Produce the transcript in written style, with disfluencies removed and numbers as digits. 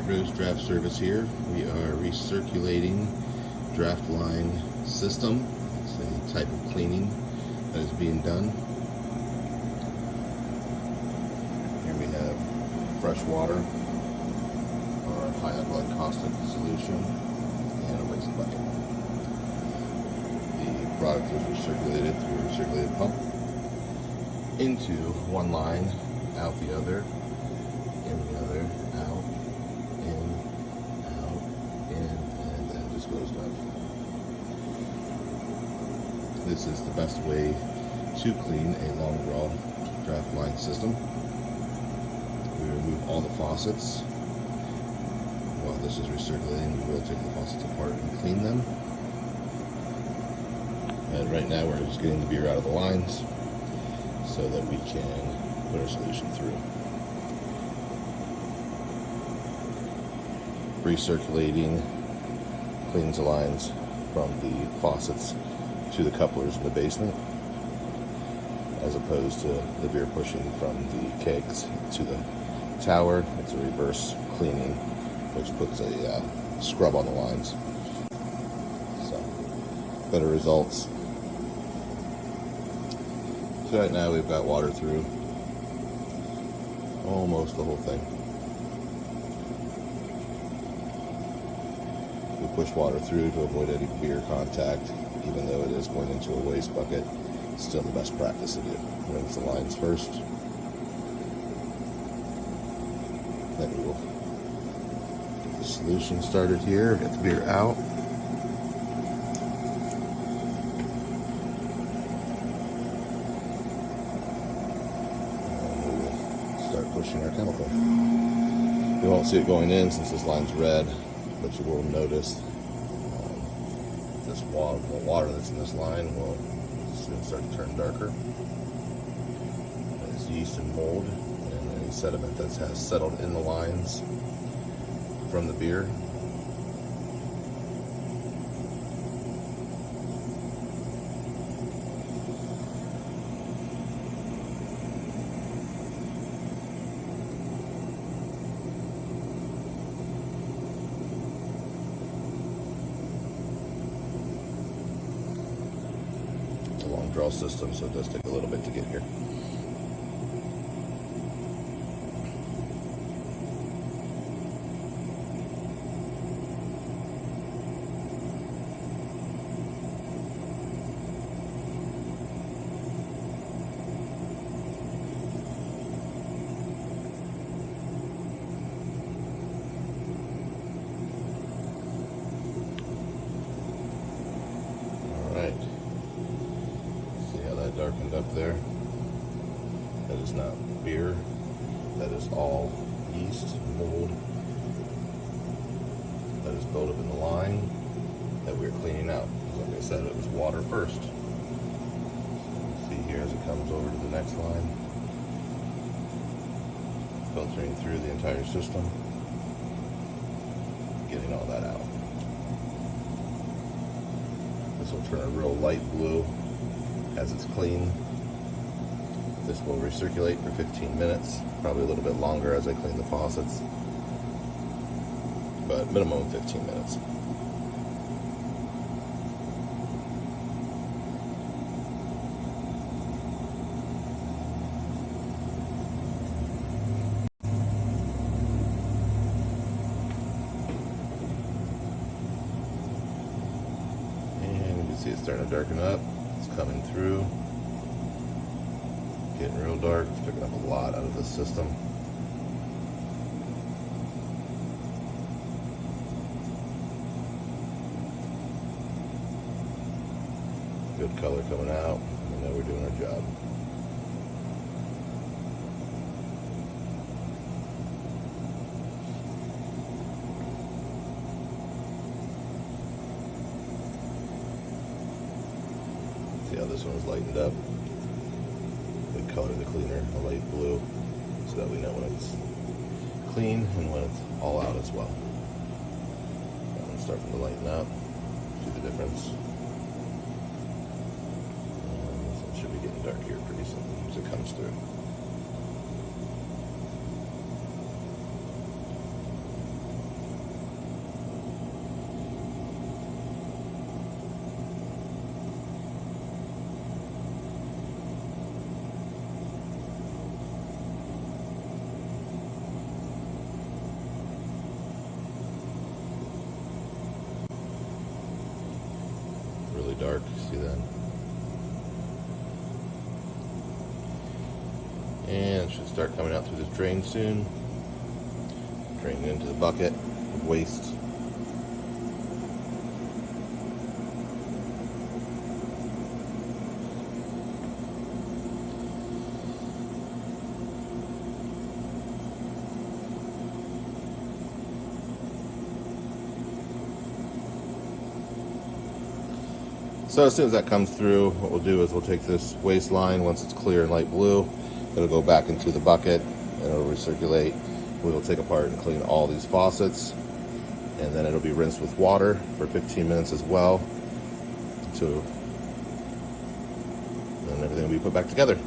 Rose Draft Service here. We are recirculating draft line system. It's a type of cleaning that is being done. Here we have fresh water, our high alkaline caustic solution, and a waste bucket. The product is recirculated through a recirculated pump into one line, out the other, in the other, out, in, and then just goes down. This is the best way to clean a long draw draft line system. We remove all the faucets. While this is recirculating, we will take the faucets apart and clean them. And right now we're just getting the beer out of the lines so that we can put our solution through. Recirculating cleans the lines from the faucets to the couplers in the basement, as opposed to the beer pushing from the kegs to the tower. It's a reverse cleaning, which puts a scrub on the lines. So, better results. So right now we've got water through almost the whole thing. We push water through to avoid any beer contact, even though it is going into a waste bucket. It's still the best practice to do. Rinse the lines first. Then we will get the solution started here, get the beer out. Pushing our chemical. You won't see it going in since this line's red, but you will notice this water, the water that's in this line will soon start to turn darker. There's yeast and mold and any sediment that has settled in the lines from the beer. Long draw system, so it does take a little bit to get here. All right. Darkened up there. That is not beer. That is all yeast, mold that is built up in the line that we're cleaning out. Like I said, it was water first. See here as it comes over to the next line, filtering through the entire system, getting all that out. This will turn a real light blue as it's clean. This will recirculate for 15 minutes, probably a little bit longer as I clean the faucets, but minimum of 15 minutes. And you can see it's starting to darken up. Coming through, getting real dark. It's picking up a lot out of this system. Good color coming out. We know we're doing our job. See how this one's lightened up? We color the cleaner a light blue so that we know when it's clean and when it's all out as well. That one's starting to lighten up. See the difference? And this one should be getting dark here pretty soon as it comes through. dark. See that? And it should start coming out through this drain soon. Draining into the bucket of waste. So as soon as that comes through, what we'll do is we'll take this waste line, once it's clear and light blue, it'll go back into the bucket and it'll recirculate. We will take apart and clean all these faucets, and then it'll be rinsed with water for 15 minutes as well. So, and everything will be put back together.